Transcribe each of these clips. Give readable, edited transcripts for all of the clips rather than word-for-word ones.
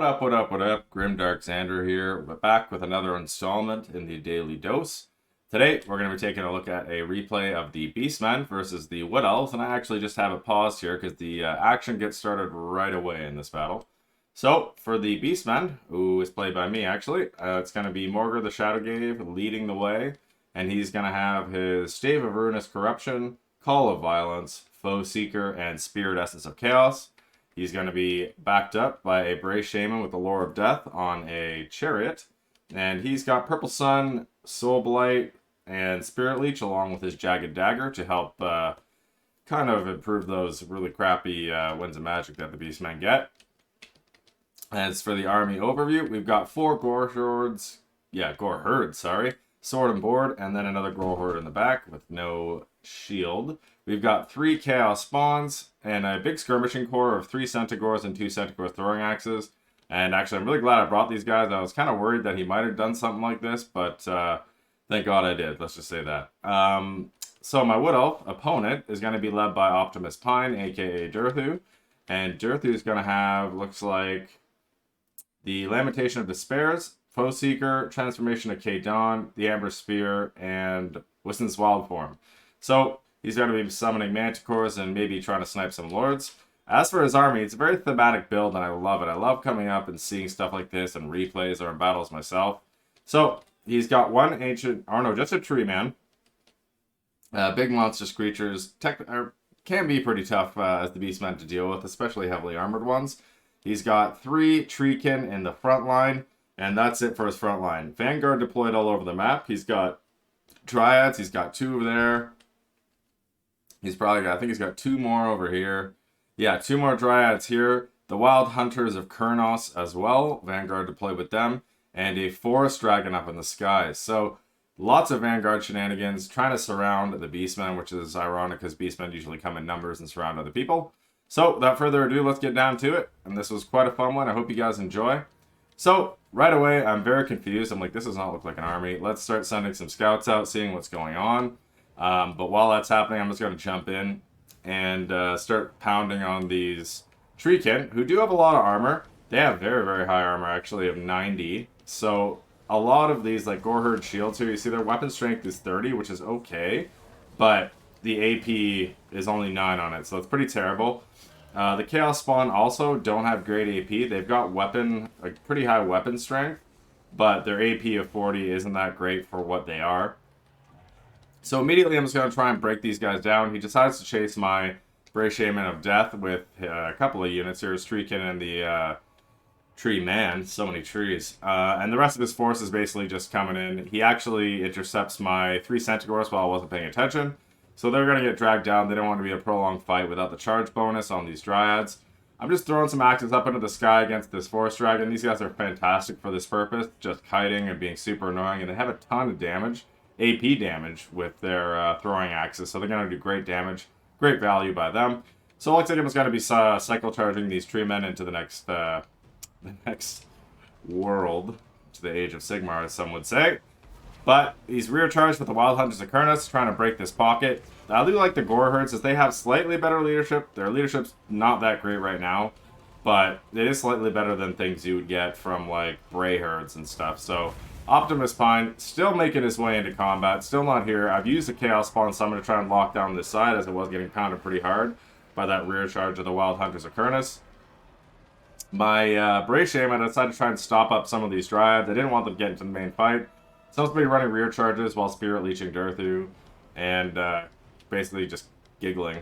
up, what up, what up? GrimDarkXander here, but back with another installment in the Daily Dose. Today, we're going to be taking a look at a replay of the Beastmen versus the Wood Elves, and I actually just have it paused here because the action gets started right away in this battle. So, for the Beastmen, who is played by me actually, it's going to be Morgar the Shadowgave leading the way, and he's going to have his Stave of Ruinous Corruption, Call of Violence, Foe Seeker, and Spirit Essence of Chaos. He's going to be backed up by a Bray Shaman with the Lore of Death on a Chariot. And he's got Purple Sun, Soul Blight, and Spirit Leech along with his Jagged Dagger to help kind of improve those really crappy Winds of Magic that the Beastmen get. As for the army overview, we've got 4 Gore Herds, sword and board, and then another Gore Horde in the back with no shield. We've got 3 Chaos Spawns and a big skirmishing corps of 3 Centaurs and 2 Centaur throwing axes. And actually, I'm really glad I brought these guys. I was kind of worried that he might have done something like this, but thank God I did. Let's just say that. So my Wood Elf opponent is going to be led by Optimus Pine, aka Durthu. And Durthu is going to have, looks like, the Lamentation of Despairs, Foe Seeker, Transformation of K-Dawn, the Amber Spear, and Wiston's Wild Form. So he's going to be summoning Manticores and maybe trying to snipe some Lords. As for his army, it's a very thematic build and I love it. I love coming up and seeing stuff like this in replays or in battles myself. So he's got one ancient, or no, just a tree man. Big monstrous creatures can be pretty tough as the Beastmen to deal with, especially heavily armored ones. He's got 3 treekin in the front line, and that's it for his front line. Vanguard deployed all over the map. He's got Dryads, he's got 2 over there. He's probably got, I think he's got 2 more over here. Yeah, 2 more Dryads here. The Wild Hunters of Kurnos as well. Vanguard deployed with them. And a Forest Dragon up in the sky. So, lots of Vanguard shenanigans trying to surround the Beastmen, which is ironic because Beastmen usually come in numbers and surround other people. So, without further ado, let's get down to it. And this was quite a fun one. I hope you guys enjoy. So, right away, I'm very confused. I'm like, this does not look like an army. Let's start sending some scouts out, seeing what's going on. But while that's happening, I'm just going to jump in and start pounding on these treekin, who do have a lot of armor. They have very, very high armor, actually, of 90. So, a lot of these, like Gore Herd shields here, you see their weapon strength is 30, which is okay. But the AP is only 9 on it, so it's pretty terrible. The Chaos Spawn also don't have great AP. They've got pretty high weapon strength, but their AP of 40 isn't that great for what they are. So immediately I'm just going to try and break these guys down. He decides to chase my Bray Shaman of Death with a couple of units here, his Treekin and the Tree Man, so many trees. And the rest of his force is basically just coming in. He actually intercepts my 3 Centaurs while I wasn't paying attention. So they're going to get dragged down. They don't want to be a prolonged fight without the charge bonus on these Dryads. I'm just throwing some axes up into the sky against this Forest Dragon. These guys are fantastic for this purpose, just kiting and being super annoying. And they have a ton of damage, AP damage, with their throwing axes. So they're going to do great damage, great value by them. So it looks like I'm just going to be cycle charging these tree men into the next world, to the Age of Sigmar, as some would say. But he's rear charged with the Wild Hunters of Kurnos, trying to break this pocket. I do like the Gore Herds, as they have slightly better leadership. Their leadership's not that great right now, but it is slightly better than things you would get from, like, Bray Herds and stuff. So, Optimus Pine still making his way into combat, still not here. I've used the Chaos Spawn Summon to try and lock down this side, as it was getting pounded pretty hard by that rear charge of the Wild Hunters of Kurnos. My Bray Shaman decided to try and stop up some of these Dryads. I didn't want them getting to the main fight. So I'm supposed to be running rear charges while Spirit Leeching Durthu, and basically just giggling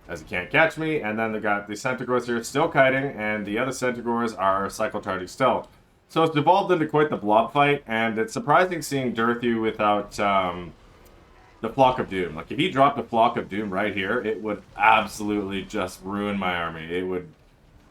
as he can't catch me. And then they got the Centaurs here still kiting, and the other Centaurs are cycle charging still. So it's devolved into quite the blob fight, and it's surprising seeing Durthu without the Flock of Doom. Like, if he dropped a Flock of Doom right here, it would absolutely just ruin my army. It would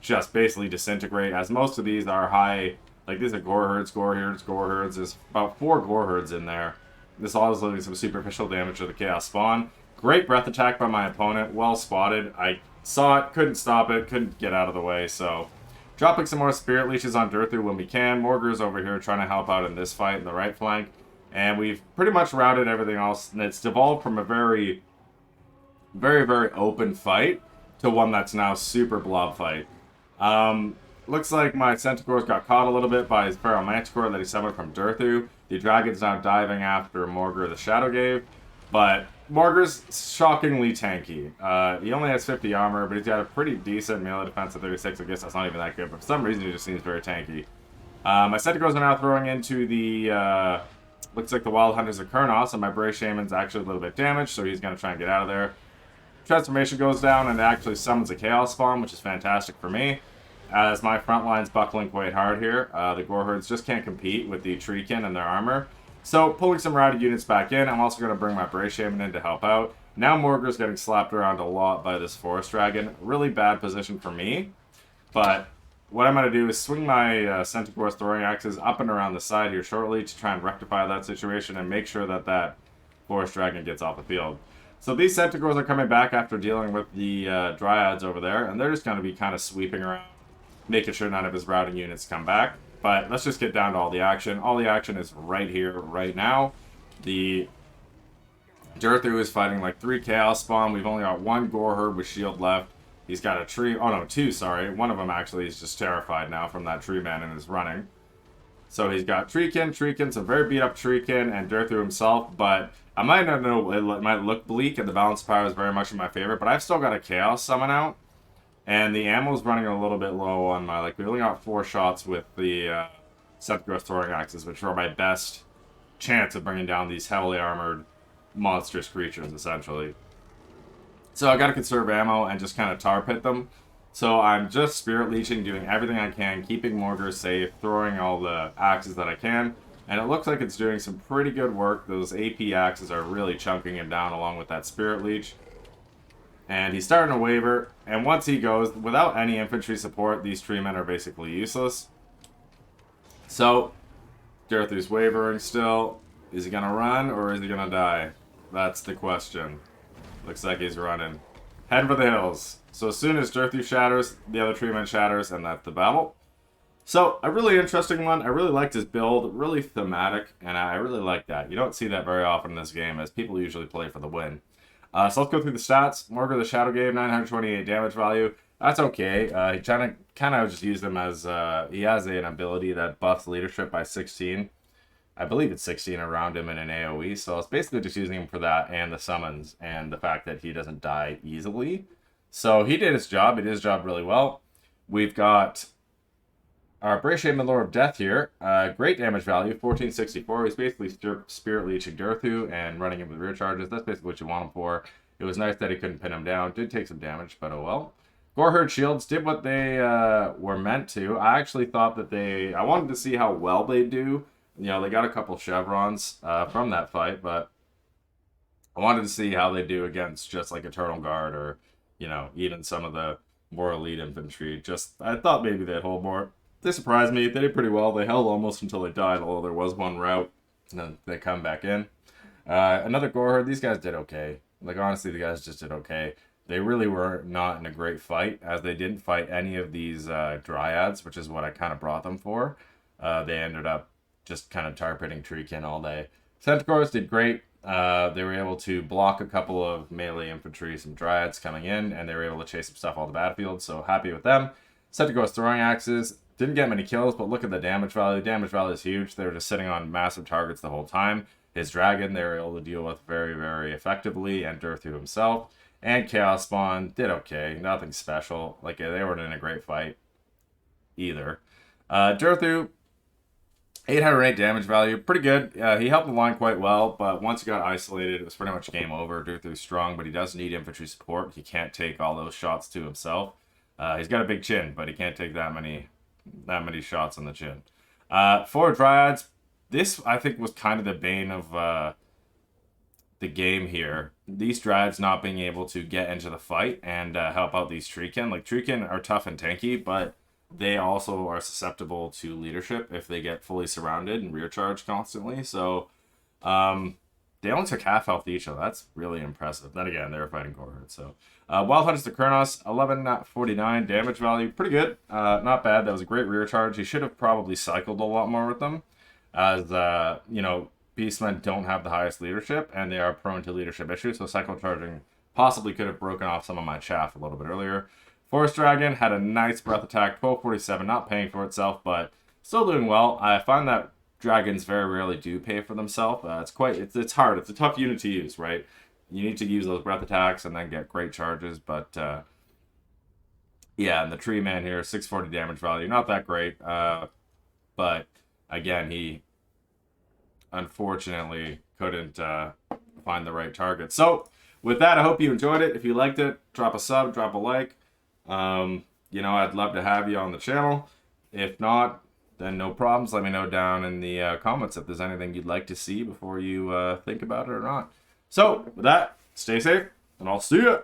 just basically disintegrate, as most of these are high. Like, these are Gore Herds, Gore Herds, Gore Herds. There's about 4 Gore Herds in there. This all is literally some superficial damage to the Chaos Spawn. Great breath attack by my opponent. Well spotted. I saw it, couldn't stop it, couldn't get out of the way. So, dropping some more Spirit Leeches on Durthu when we can. Morgar's over here trying to help out in this fight in the right flank. And we've pretty much routed everything else. And it's devolved from a very, very, very open fight to one that's now super blob fight. looks like my Centaurs got caught a little bit by his Feral Manticore that he summoned from Durthu. The dragon's now diving after Morgr the Shadowgave, but Morgr's shockingly tanky. He only has 50 armor, but he's got a pretty decent melee defense of 36. I guess that's not even that good, but for some reason he just seems very tanky. My Centaurs are now throwing into the, looks like the Wild Hunters of Kurnos, and my Bray Shaman's actually a little bit damaged, so he's going to try and get out of there. Transformation goes down, and it actually summons a Chaos Spawn, which is fantastic for me, as my front line's buckling quite hard here. The Goreherds just can't compete with the Treekin and their armor. So, pulling some routed units back in, I'm also going to bring my Bray Shaman in to help out. Now Morgr's getting slapped around a lot by this Forest Dragon. Really bad position for me, but what I'm going to do is swing my Centaur's throwing axes up and around the side here shortly to try and rectify that situation and make sure that that Forest Dragon gets off the field. So these Centaurs are coming back after dealing with the Dryads over there, and they're just going to be kind of sweeping around, making sure none of his routing units come back. But let's just get down to all the action. All the action is right here, right now. The Durthu is fighting like 3 Chaos Spawn. We've only got 1 Goreherd with shield left. He's got a tree. Oh no, 2, sorry. One of them actually is just terrified now from that tree man and is running. So he's got Treekin, some very beat up Treekin, and Durthu himself. But I might not know, it might look bleak, and the balance power is very much in my favor. But I've still got a Chaos Summon out. And the ammo's running a little bit low on my, like, we only got 4 shots with the Centaur's throwing axes, which are my best chance of bringing down these heavily armored monstrous creatures, essentially. So I gotta conserve ammo and just kind of tar pit them. So I'm just Spirit Leeching, doing everything I can, keeping Morgr safe, throwing all the axes that I can. And it looks like it's doing some pretty good work. Those AP axes are really chunking him down along with that Spirit Leech. And he's starting to waver, and once he goes, without any infantry support, these tree men are basically useless. So, Durthu's wavering still. Is he going to run, or is he going to die? That's the question. Looks like he's running. Heading for the hills. So as soon as Durthu shatters, the other tree man shatters, and that's the battle. So, a really interesting one. I really liked his build, really thematic, and I really like that. You don't see that very often in this game, as people usually play for the win. So let's go through the stats. Morgr the Shadowgave, 928 damage value. That's okay. He kind of just used him as, he has an ability that buffs leadership by 16. I believe it's 16 around him in an AoE, so it's basically just using him for that and the summons and the fact that he doesn't die easily. So he did his job. He did his job really well. We've got our Bray Shaman Lord of Death here. Great damage value, 1464. He's basically Spirit Leeching Durthu and running him with rear charges. That's basically what you want him for. It was nice that he couldn't pin him down. Did take some damage, but oh well. Goreherd shields did what they were meant to. I actually thought that I wanted to see how well they do. You know, they got a couple chevrons from that fight, but I wanted to see how they do against just like Eternal Guard or, you know, even some of the more elite infantry. I thought maybe they'd hold more. They surprised me. They did pretty well. They held almost until they died, although there was one rout, and then they come back in. Another Goreherd. These guys did okay. Like, honestly, the guys just did okay. They really were not in a great fight, as they didn't fight any of these Dryads, which is what I kind of brought them for. They ended up just kind of tar pitting Treekin all day. Centaurs did great. They were able to block a couple of melee infantry, some Dryads coming in, and they were able to chase some stuff off the battlefield, so happy with them. Centaurs throwing axes. Didn't get many kills, but look at the damage value. Damage value is huge. They were just sitting on massive targets the whole time. His dragon, they were able to deal with very, very effectively, and Durthu himself. And Chaos Spawn did okay. Nothing special. Like, they weren't in a great fight either. Durthu, 808 damage value. Pretty good. He helped the line quite well, but once he got isolated, it was pretty much game over. Durthu's strong, but he does need infantry support. He can't take all those shots to himself. He's got a big chin, but he can't take that many shots on the chin. For Dryads, this I think was kind of the bane of the game here. These Dryads not being able to get into the fight and help out these Treekin. Like, Treekin are tough and tanky, but they also are susceptible to leadership if they get fully surrounded and rear charged constantly. So they only took half health each, so that's really impressive. Then again, they were fighting Goreherd. So Wild Hunters to Kurnos, 1149 damage value. Pretty good. Not bad. That was a great rear charge. He should have probably cycled a lot more with them, as, you know, beastmen don't have the highest leadership, and they are prone to leadership issues, so cycle charging possibly could have broken off some of my chaff a little bit earlier. Forest Dragon had a nice breath attack, 1247, not paying for itself, but still doing well. I find that dragons very rarely do pay for themselves. It's hard. It's a tough unit to use, right? You need to use those breath attacks and then get great charges, but yeah, and the tree man here, 640 damage value, not that great. But again, he unfortunately couldn't find the right target. So with that, I hope you enjoyed it. If you liked it, drop a sub, drop a like. I'd love to have you on the channel. If not, then no problems. Let me know down in the comments if there's anything you'd like to see before you think about it or not. So with that, stay safe, and I'll see you.